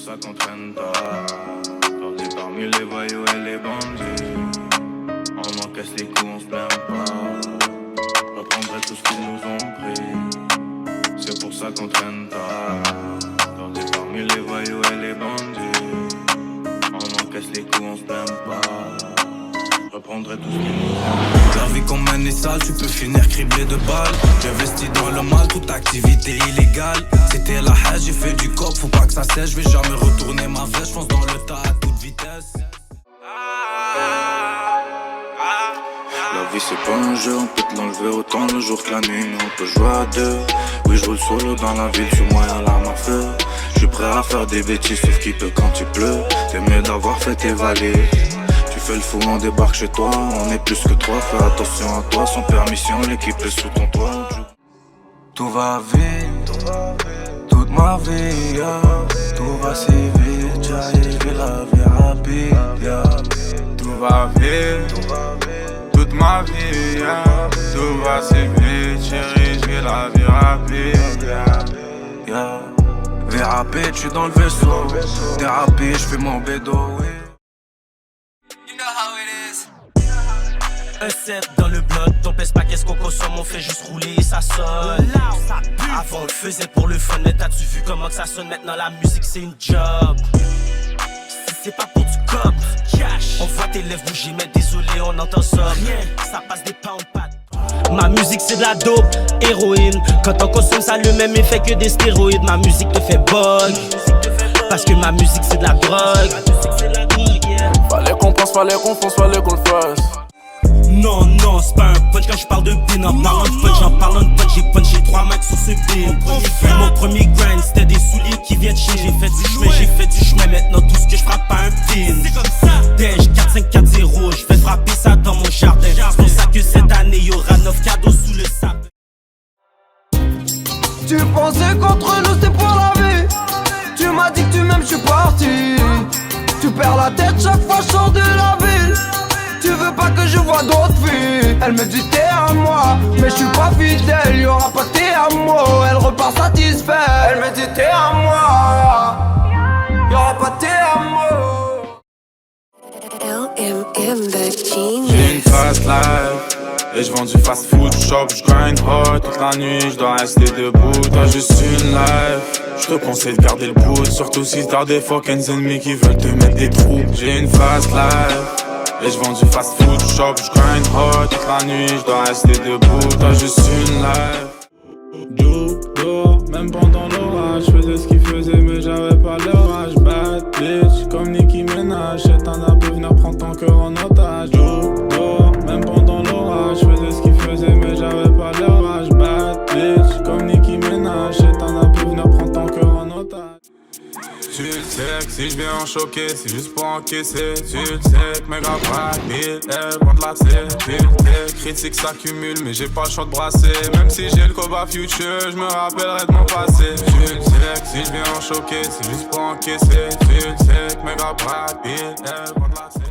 ça qu'on traîne tard. Perdu parmi les voyous et les bandits. On encaisse les coups, on se plaint pas. Reprendrait tout ce qu'ils nous ont pris. C'est pour ça qu'on traîne tard. Perdu parmi les voyous et les bandits. On encaisse les coups, on se plaint pas. Reprendrait tout ce qu'ils nous ont pris. La vie qu'on mène est sale, tu peux finir criblé de balles. J'investis dans le mal, toute activité illégale. C'était la haine, j'ai fait du cop, faut pas que ça sèche. Je vais jamais retourner ma veste, j'fonce dans le tas à toute vitesse. La vie c'est pas un jeu, on peut te l'enlever autant le jour que la nuit. Mais on peut jouer à deux. Oui je roule solo dans la ville, sur moi y'a l'arme à feu. J'suis prêt à faire des bêtises sauf qu'il peut quand il pleut. T'es mieux d'avoir fait tes valises. Tu fais le fou, on débarque chez toi. On est plus que trois, fais attention à toi. Sans permission, l'équipe est sous ton toit. Tout va vite, toute ma vie, yeah. Tout va si vite, j'arrive la vie rapide, yeah. Tout va vite, toute ma vie, yeah. Tout va si vite, chérie, j'vis la vie rapide, yeah. Yeah. Vie rapide, j'suis dans le vaisseau. Thérapie, j'fais mon bédo, oui. You know how it is. Un 7 dans le bloc, ton pèse pas qu'est-ce qu'on consomme, on fait juste rouler, ça sonne. Avant on le faisait pour le fun, mais t'as-tu vu comment que ça sonne? Maintenant la musique c'est une job. Si c'est pas pour du cop, cash. On voit tes lèvres bouger, mais désolé, on entend ça. Rien, ça passe des pas en patte. Ma musique c'est de la dope, héroïne. Quand on consomme ça a le même effet que des stéroïdes. Ma musique te fait bug, parce que ma musique c'est de la drogue. Fallait qu'on pense, fallait qu'on fonce, fallait qu'on le fasse. Non, non, c'est pas un punch quand je parle de bin. En parlant de punch, en parlant de punch, j'ai punché 3 max sur ce bin. Mon premier grind, c'était des souliers qui viennent chez. J'ai fait du chemin, maintenant tout ce que je frappe pas un pin. C'est comme ça. Dej 4540, je fais frapper ça dans mon jardin. C'est pour ça que cette année y'aura 9 cadeaux sous le sapin. Tu pensais qu'entre nous c'était pour la vie. Tu m'as dit que tu m'aimes, je suis parti. Tu perds la tête chaque fois je sors de la ville. Tu veux pas que je vois d'autres filles. Elle me dit t'es à moi, mais je suis pas fidèle. Y'aura pas t'es à moi, elle repart satisfaite. Elle me dit t'es à moi, y'aura pas t'es à moi. LMM the Genius. J'ai une fast life et j'vends du fast food, j'shop, j'grind hard toute la nuit, j'dois rester debout. T'as juste une life, j'te conseille de garder le coude. Surtout si t'as des fucking ennemis qui veulent te mettre des trous. J'ai une fast life et j'vends du fast food, j'shop, j'grind hard toute la nuit, j'dois rester debout. T'as juste une life. Dehors, même pendant l'orage, j'faisais ce qu'il faisait mais j'avais pas l'orage. Bad bitch, comme Nicki Minaj, c'est un peu venir prendre ton cœur en otage. Dehors, même pendant l'orage, j'faisais ce qu'il faisait mais j'avais pas l'orage. Bad bitch, comme Nicki Minaj, c'est un peu venir prendre ton cœur en otage. Tu le sais que si je viens en choquer, c'est juste pour encaisser. Tu le sais que mes gars rapide, elles vont de la tête. Tu le sais, critiques s'accumulent, mais j'ai pas le choix de brasser. Même si j'ai le combat future, je me rappellerai de mon passé. Tu le sais que si je viens en choquer, c'est juste pour encaisser. Tu le sais que mes gars rapide, elles vont de la tête.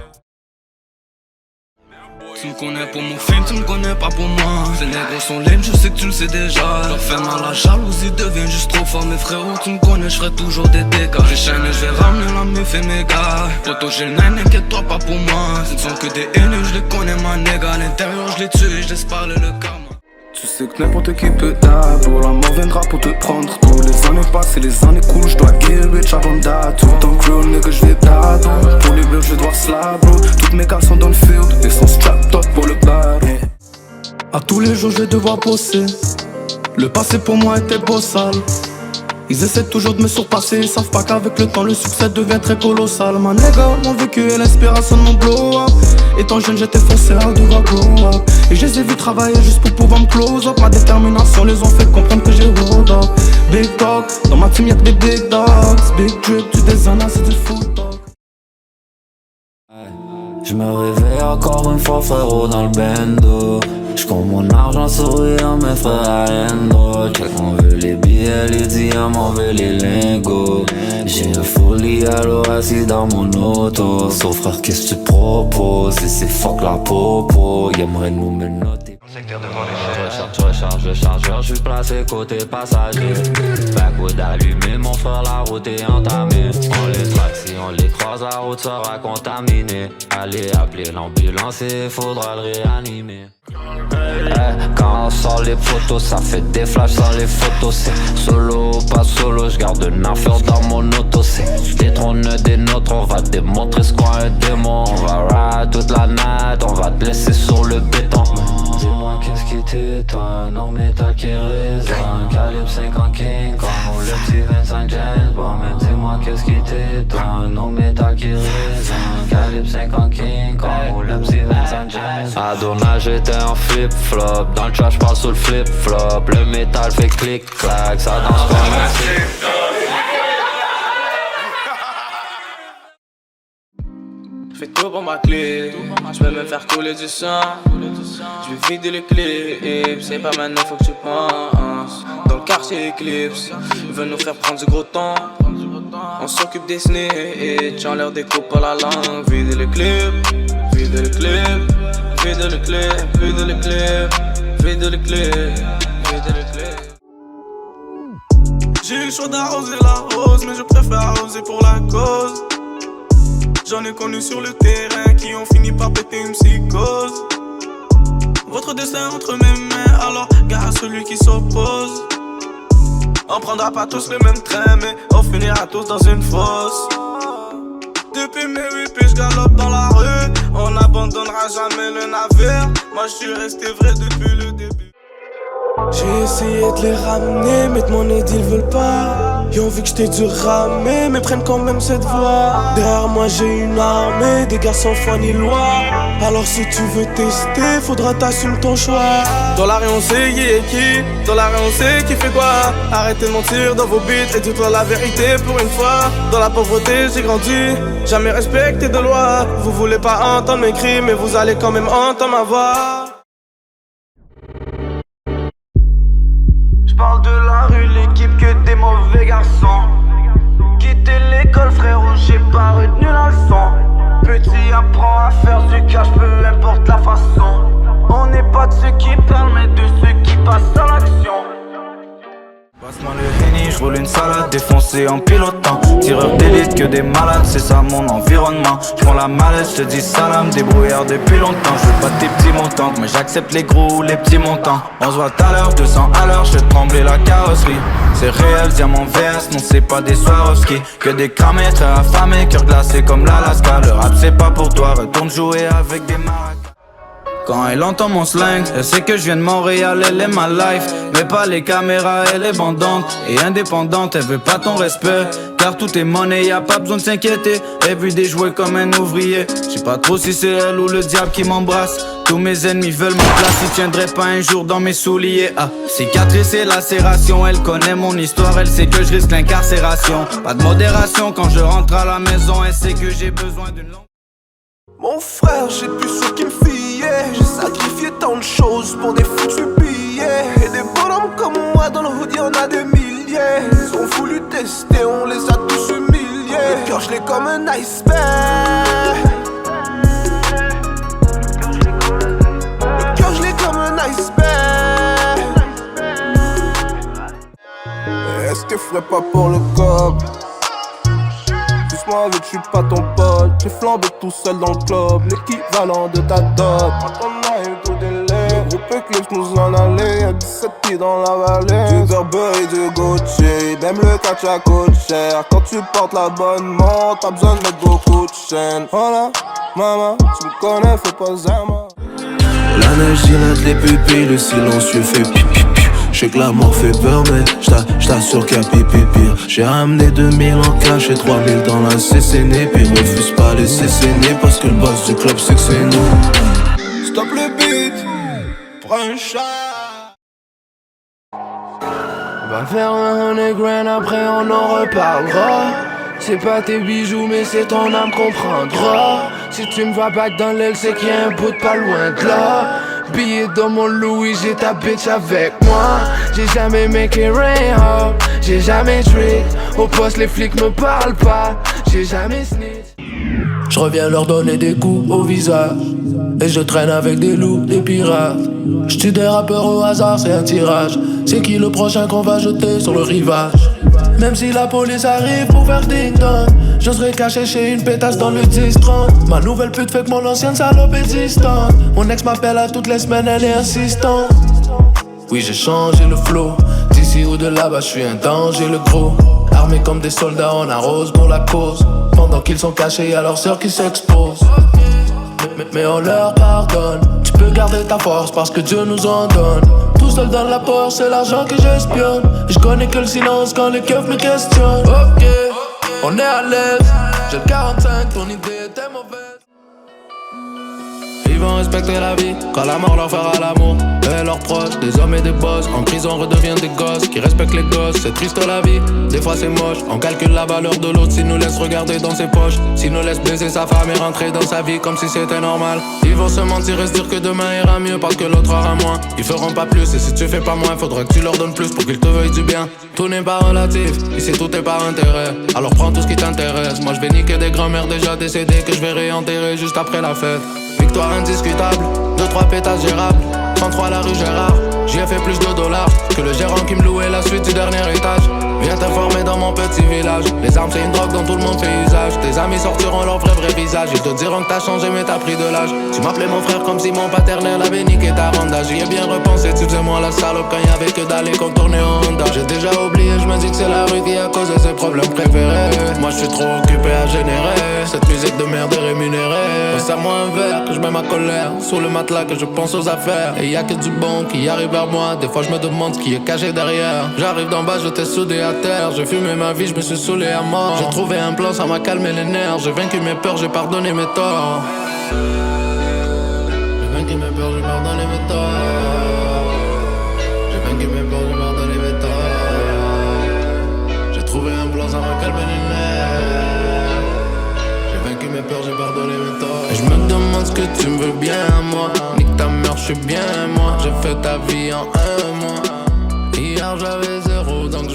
Tu me connais pour mon film, tu me connais pas pour moi. Ces négros sont lame, je sais que tu le sais déjà. Leur fait mal, la jalousie devient juste trop fort. Mes frérots, tu me connais, je ferai toujours des dégâts. J'ai chaîné, je vais ramener la meuf et mes gars. Poto, j'ai le nine, inquiète-toi pas pour moi. Ce ne sont que des haineux, je les connais, ma nègre. À l'intérieur, je les tue et je laisse parler le karma. Tu sais que n'importe qui peut d'abord, la mort viendra pour te prendre. Tous les années passent et les années coulent, je dois get rich avant d'être. Tout en crew, nigga, je vais d'ado. Pour les bleus, je vais devoir slap, bro. Toutes mes cartes sont dans le field et sont strap top pour le bar. À tous les jours, je vais devoir bosser. Le passé pour moi était beau sale. Ils essaient toujours de me surpasser, ils savent pas qu'avec le temps le succès devient très colossal. Ma nigga, mon vécu est l'inspiration de mon blow up. Étant jeune j'étais foncé à devoir grow up. Et je les ai vus travailler juste pour pouvoir me close up. Ma détermination les ont fait comprendre que j'ai road up. Big dog, dans ma team y'a que des big dogs. Big drip, tu des annas, c'est du foot dog. Je me réveille encore une fois frérot dans le bendo. J'compte mon argent souriant, mes frères à rien d'autre. Check on veut les billets, les diamants, on veut les lingots. J'ai un folie à l'eau assis dans mon auto. Sauf frère qu'est-ce que tu proposes? Et c'est fuck la popo, y'aimerait nous menotter. Secteur devant les chaises. charge le chargeur, je suis placé côté passager. Backwood allumé, mon frère, la route est entamée. On les traque, si on les croise, la route sera contaminée. Allez appeler l'ambulance et faudra le réanimer. Quand on sort les photos, ça fait des flashs sans les photos. C'est solo ou pas solo, je garde une affaire dans mon auto. C'est détrône des nôtres, on va démontrer ce qu'est un démon. On va ride toute la night, on va te laisser sur le béton. Dis-moi qu'est-ce qui t'étonne, non mais t'as qui raison. Calibre 50 King Kong ou le petit 25 James Bond. Mais dis-moi qu'est-ce qui t'étonne, non mais t'as qui raison. Calibre 50 King Kong ou le petit 25 James Bond. À Dona j'étais en flip-flop, dans le trash j'passe sur le flip-flop. Le métal fait clic-clac, ça danse comme un flip-flop. J'fais tout pour ma clé, j'veux me faire couler du sang. J'veux vider les clips, c'est pas maintenant faut que tu penses. Dans le quartier Eclipse, ils veulent nous faire prendre du gros temps. On s'occupe des snitch, j'en leur découpe pas la langue. Vide les clips, vide les clips, vide les clips, vide les clips, vide les clips, vide les clips. J'ai eu le choix d'arroser la rose, mais je préfère arroser pour la cause. J'en ai connu sur le terrain qui ont fini par péter une psychose. Votre destin entre mes mains, alors gare à celui qui s'oppose. On prendra pas tous le même train, mais on finira tous dans une fosse. Depuis mes 8 pieds, je galope dans la rue. On n'abandonnera jamais le navire. Moi je suis resté vrai depuis le début. J'ai essayé de les ramener, mais de mon aide ils veulent pas. Ils ont vu que j'étais dur ramé, mais prennent quand même cette voie. Derrière moi j'ai une armée, des gars sans foi ni loi. Alors si tu veux tester, faudra t'assumer ton choix. Dans la rue on sait qui est qui, dans la rue on sait qui fait quoi. Arrêtez de mentir dans vos beats et dites-toi la vérité pour une fois. Dans la pauvreté j'ai grandi, jamais respecté de loi. Vous voulez pas entendre mes cris, mais vous allez quand même entendre ma voix. J'parle de la rue, l'équipe que des mauvais garçons. Quitter l'école frérot, j'ai pas retenu la leçon. Petit apprend à faire du cash, peu importe la façon. On n'est pas de ceux qui parlent, mais de ceux qui passent à l'action. Passe-moi le Henny, j'roule une salade défoncée en pilotant. Tireur d'élite que des malades, c'est ça mon environnement. J'prends la mallette, j'te dis salam, débrouillard depuis longtemps. J'veux pas tes petits montants, mais j'accepte les gros ou les petits montants. On se voit tout à l'heure, 200 à l'heure, j'fais trembler la carrosserie. C'est réel, diamant VS, non c'est pas des Swarovski. Que des cramés, très affamés, cœur glacé comme l'Alaska. Le rap c'est pas pour toi, retourne jouer avec des maracas. Quand elle entend mon slang, elle sait que je viens de Montréal, elle est ma life. Mais pas les caméras, elle est bandante et indépendante, elle veut pas ton respect. Car tout est monnaie, y'a pas besoin de s'inquiéter. Everyday jouer comme un ouvrier. J'sais pas trop si c'est elle ou le diable qui m'embrasse. Tous mes ennemis veulent ma place, ils tiendraient pas un jour dans mes souliers. Ah, cicatrice et lacération, elle connaît mon histoire, elle sait que je risque l'incarcération. Pas de modération quand je rentre à la maison, elle sait que j'ai besoin d'une longue. Mon frère, j'ai plus ce qui me fiait. J'ai sacrifié tant de choses pour des foutus billets. Et des bonhommes comme moi dans le hoodie, on a des milliers. Ils ont voulu tester, on les a tous humiliés. Le cœur, je l'ai comme un iceberg. Le cœur, je l'ai comme un iceberg. Est-ce que ferait pas pour le cob? Moi, vu que je suis pas ton pote, j'ai flambé tout seul dans le club, l'équivalent de ta dot. Quand on a eu tout délai, le groupe Eclipse nous en allait, y'a 17 pieds dans la vallée. Du Burberry, du Gucci, même le catch coûte cher. Quand tu portes l'abonnement, t'as besoin de mettre beaucoup de chaînes. Voilà, maman, tu me connais, fais pas zama. La neige dilate les pupilles, le silencieux fait pipi. J'sais que la mort fait peur mais j't'assure qu'il y a pipi pire. J'ai ramené 2000 en cash et 3000 dans la CCN. Puis refuse pas les CCN parce que le boss du club c'est que c'est nous. Stop le beat, prends un chat. On va faire un 100 grand, après on en reparlera. C'est pas tes bijoux mais c'est ton âme qu'on prendra. Si tu me vois back dans l'aile c'est qu'il y a un bout de pas loin de là. Billet dans mon Louis, j'ai ta bitch avec moi. J'ai jamais make it rain up, j'ai jamais trick. Au poste les flics me parlent pas, j'ai jamais snitch. Je reviens leur donner des coups au visage. Et je traîne avec des loups, des pirates. Je tue des rappeurs au hasard, c'est un tirage. C'est qui le prochain qu'on va jeter sur le rivage? Même si la police arrive pour faire ding-dong, je serai caché chez une pétasse dans le 10-30. Ma nouvelle pute fait que mon ancienne salope est distante. Mon ex m'appelle à toutes les semaines, elle est insistante. Oui, j'ai changé le flow. D'ici ou de là-bas, je suis un danger, le gros. Armés comme des soldats, on arrose pour la cause. Pendant qu'ils sont cachés à leurs sœurs qui s'exposent. Mais on leur pardonne. Tu peux garder ta force parce que Dieu nous en donne. Tout seul dans la porte, c'est l'argent que j'espionne. Je connais que le silence quand les keufs me questionnent. Ok, on est à l'aise. J'ai le 45, ton idée était mauvaise. Ils vont respecter la vie quand la mort leur fera l'amour. Eux et leurs proches, des hommes et des boss. En prison redeviennent des gosses qui respectent les gosses. C'est triste la vie, des fois c'est moche. On calcule la valeur de l'autre s'il nous laisse regarder dans ses poches. S'il nous laisse baiser sa femme et rentrer dans sa vie comme si c'était normal. Ils vont se mentir et se dire que demain ira mieux parce que l'autre aura moins. Ils feront pas plus et si tu fais pas moins, faudra que tu leur donnes plus pour qu'ils te veuillent du bien. Tout n'est pas relatif, ici tout est par intérêt. Alors prends tout ce qui t'intéresse. Moi je vais niquer des grands-mères déjà décédées que je vais réenterrer juste après la fête. Victoire indiscutable, 2-3 pétasses gérables. 33 la rue Gérard, j'y ai fait plus de dollars que le gérant qui me louait la suite du dernier étage. Viens t'informer dans mon petit village. Les armes c'est une drogue dont tout le monde fait usage. Tes amis sortiront leur vrai visage. Ils te diront que t'as changé mais t'as pris de l'âge. Tu m'appelais mon frère comme si mon paternel avait niqué ta ronda. J'y ai bien repensé, tu faisais moi la salope quand y'avait que d'aller contourner en Honda. J'ai déjà oublié, je me dis que c'est la rue qui a causé ses problèmes préférés. Moi je suis trop occupé à générer cette musique de merde rémunérée. Serre-moi un verre que je mets ma colère sous le matelas que je pense aux affaires. Et y'a que du bon qui arrive vers moi. Des fois je me demande ce qui est caché derrière. J'arrive d'en bas, je t'ai soudé à terre. J'ai fumé ma vie, je me suis saoulé à mort. J'ai trouvé un plan, ça m'a calmé les nerfs. J'ai vaincu mes peurs, j'ai pardonné mes torts. J'ai vaincu mes peurs, j'ai pardonné mes torts. J'ai vaincu mes peurs, j'ai pardonné mes torts. J'ai trouvé un plan, ça m'a calmé les nerfs. J'ai vaincu mes peurs, j'ai pardonné mes torts. Et je me demande ce que tu me veux bien à moi. Nique ta mère, je suis bien moi. J'ai fait ta vie en un mois. Hier j'avais 0 donc